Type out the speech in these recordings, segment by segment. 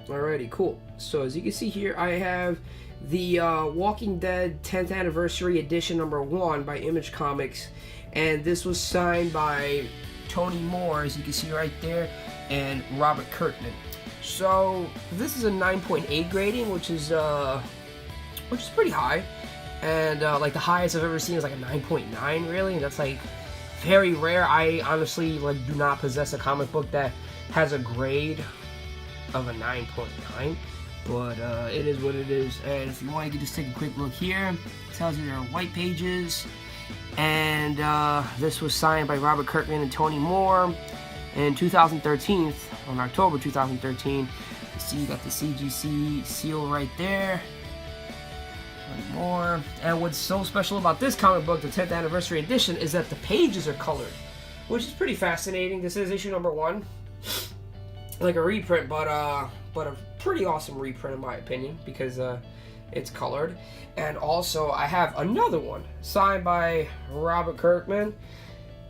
Alrighty, cool. So as you can see here, I have the Walking Dead 10th Anniversary Edition #1 by Image Comics, and this was signed by Tony Moore, as you can see right there, and Robert Kirkman. So this is a 9.8 grading, which is pretty high, and like the highest I've ever seen is like a 9.9, really, and that's like very rare. I honestly like do not possess a comic book that has a grade of a 9.9, but it is what it is. And if you want, you can just take a quick look here. It tells you there are white pages, and this was signed by Robert Kirkman and Tony Moore in 2013, on October 2013. You see, you got the CGC seal right there. Tony Moore. And what's so special about this comic book, the 10th Anniversary Edition, is that the pages are colored, which is pretty fascinating. This is issue #1. Like a reprint, but a pretty awesome reprint in my opinion, because it's colored. And also I have another one signed by Robert Kirkman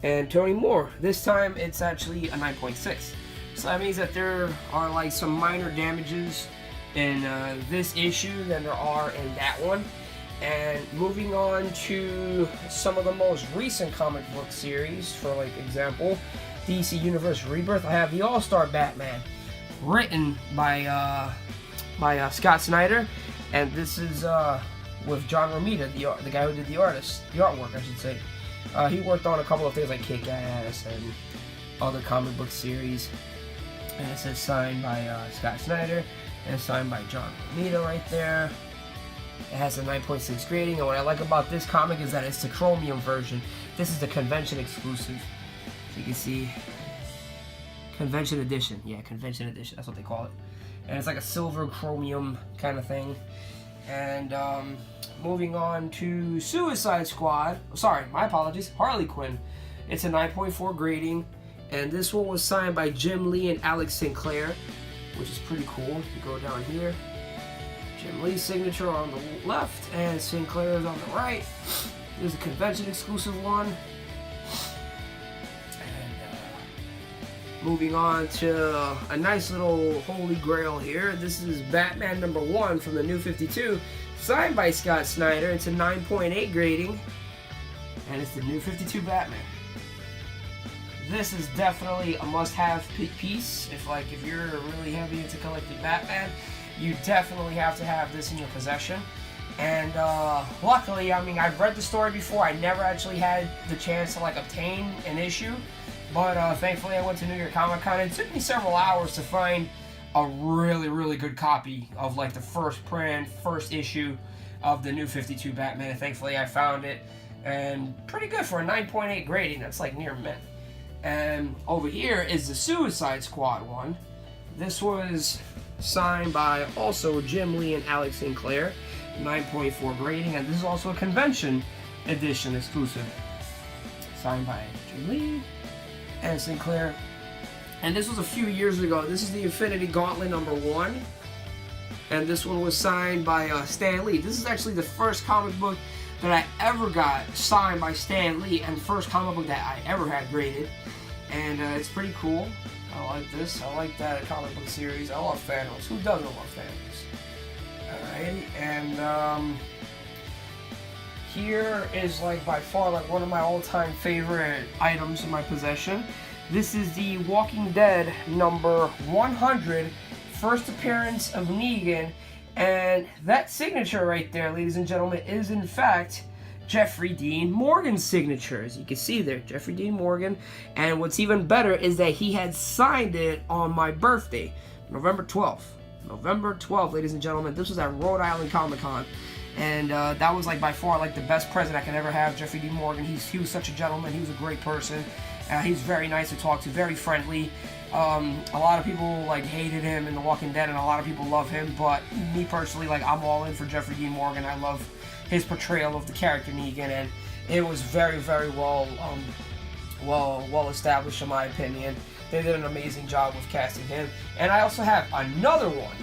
and Tony Moore. This time it's actually a 9.6. So that means that there are like some minor damages in this issue than there are in that one. And moving on to some of the most recent comic book series, for like example, DC Universe Rebirth, I have the All-Star Batman, written by Scott Snyder, and this is with John Romita, the guy who did the artwork, I should say. He worked on a couple of things like Kick-Ass and other comic book series. And it says signed by Scott Snyder, and signed by John Romita right there. It has a 9.6 grading, and what I like about this comic is that it's the chromium version. This is the convention exclusive. So you can see, Convention Edition. Yeah, Convention Edition, that's what they call it. And it's like a silver chromium kind of thing. And moving on to Suicide Squad. Sorry, my apologies. Harley Quinn. It's a 9.4 grading. And this one was signed by Jim Lee and Alex Sinclair, which is pretty cool. You go down here. Jim Lee's signature on the left, and Sinclair's on the right. There's a convention exclusive one. Moving on to a nice little holy grail here. This is Batman #1 from the New 52, signed by Scott Snyder. It's a 9.8 grading, and it's the New 52 Batman. This is definitely a must-have piece. If you're really heavy into collecting Batman, you definitely have to have this in your possession. And luckily, I mean, I've read the story before. I never actually had the chance to like obtain an issue. But thankfully I went to New York Comic Con, and it took me several hours to find a really, really good copy of like the first issue of the New 52 Batman. And thankfully I found it, and pretty good for a 9.8 grading. That's like near mint. And over here is the Suicide Squad one. This was signed by also Jim Lee and Alex Sinclair, 9.4 grading, and this is also a convention edition exclusive, signed by Jim Lee and Sinclair. And this was a few years ago. This is the Infinity Gauntlet #1, and this one was signed by Stan Lee. This is actually the first comic book that I ever got signed by Stan Lee, and the first comic book that I ever had graded. And it's pretty cool. I like this. I like that comic book series. I love Thanos. Who doesn't love Thanos? Alright, and here is like by far like one of my all-time favorite items in my possession. This is the Walking Dead #100, first appearance of Negan, and that signature right there, ladies and gentlemen, is in fact Jeffrey Dean Morgan's signature. As you can see there, Jeffrey Dean Morgan. And what's even better is that he had signed it on my birthday, November 12th. November 12th, ladies and gentlemen. This was at Rhode Island Comic Con. And that was like by far like the best present I could ever have. Jeffrey Dean Morgan, he was such a gentleman. He was a great person. He's very nice to talk to, very friendly. A lot of people like hated him in The Walking Dead, and a lot of people love him. But me personally, like, I'm all in for Jeffrey Dean Morgan. I love his portrayal of the character Negan, and it was very, very well established in my opinion. They did an amazing job with casting him. And I also have another one,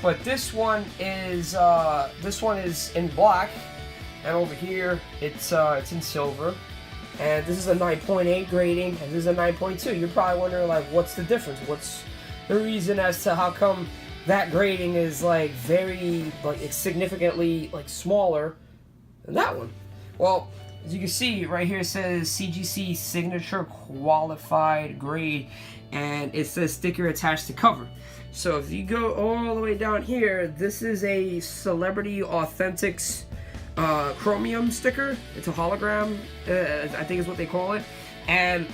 but this one is in black, and over here it's in silver. And this is a 9.8 grading, and this is a 9.2. You're probably wondering, like, what's the difference? What's the reason as to how come that grading is like very like significantly like smaller than that one. Well, as you can see right here, it says CGC signature qualified grade, and it says sticker attached to cover. So if you go all the way down here, this is a Celebrity Authentics chromium sticker. It's a hologram, I think is what they call it. And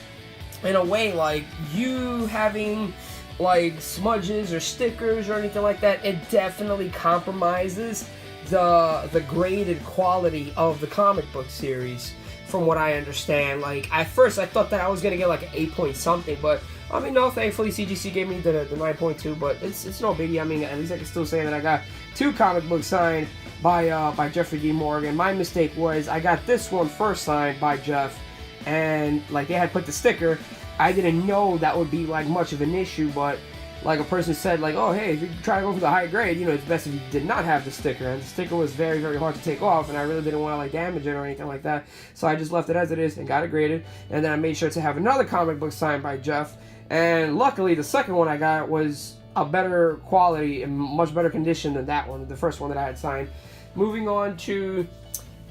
in a way, like, you having like smudges or stickers or anything like that, it definitely compromises the graded quality of the comic book series, from what I understand. Like, at first I thought that I was gonna get like an 8 point something, but I mean, no, thankfully CGC gave me the 9.2, but it's no biggie. I mean, at least I can still say that I got 2 comic books signed by Jeffrey D. Morgan. My mistake was I got this one first signed by Jeff, and like they had put the sticker. I didn't know that would be like much of an issue, but like a person said, like, oh hey, if you try to go for the high grade, you know, it's best if you did not have the sticker. And the sticker was very, very hard to take off, and I really didn't want to like damage it or anything like that. So I just left it as it is and got it graded. And then I made sure to have another comic book signed by Jeff. And luckily, the second one I got was a better quality and much better condition than that one, the first one that I had signed. Moving on to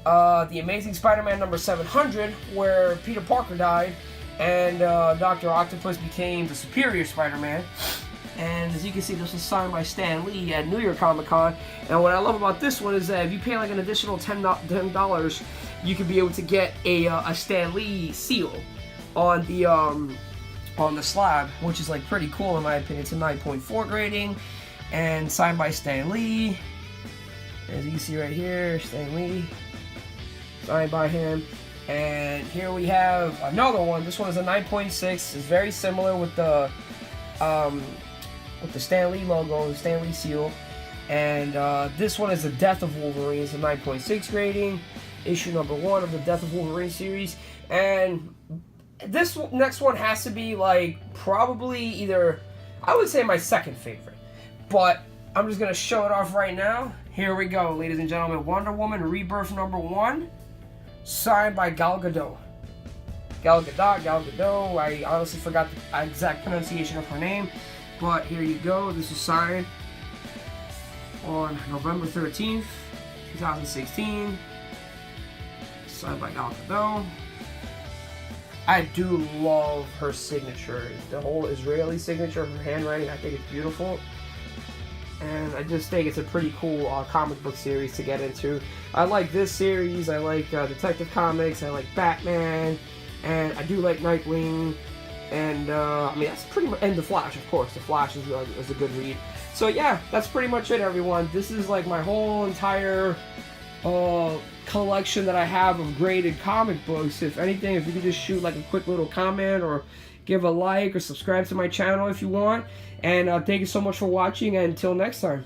The Amazing Spider-Man number 700, where Peter Parker died, and Dr. Octopus became the Superior Spider-Man. And as you can see, this was signed by Stan Lee at New York Comic Con. And what I love about this one is that if you pay like an additional $10, you could be able to get a Stan Lee seal on the slab, which is like pretty cool in my opinion. It's a 9.4 grading and signed by Stan Lee. As you can see right here, Stan Lee, signed by him. And here we have another one. This one is a 9.6. It's very similar with the Stan Lee logo, the Stan Lee seal. And this one is the Death of Wolverine. It's a 9.6 grading, issue number 1 of the Death of Wolverine series. And this next one has to be like probably either, I would say, my second favorite, but I'm just gonna show it off right now. Here we go, ladies and gentlemen. Wonder Woman Rebirth number 1, signed by Gal Gadot. Gal Gadot. I honestly forgot the exact pronunciation of her name, but here you go. This is signed on November 13th, 2016. Signed by Gal Gadot. I do love her signature. The whole Israeli signature, her handwriting, I think it's beautiful. And I just think it's a pretty cool comic book series to get into. I like this series. I like Detective Comics. I like Batman. And I do like Nightwing. And I mean, that's pretty much, and The Flash, of course. The Flash is a good read. So yeah, that's pretty much it, everyone. This is like my whole entire collection that I have of graded comic books. If anything, if you could just shoot like a quick little comment or give a like or subscribe to my channel if you want. And thank you so much for watching, and until next time.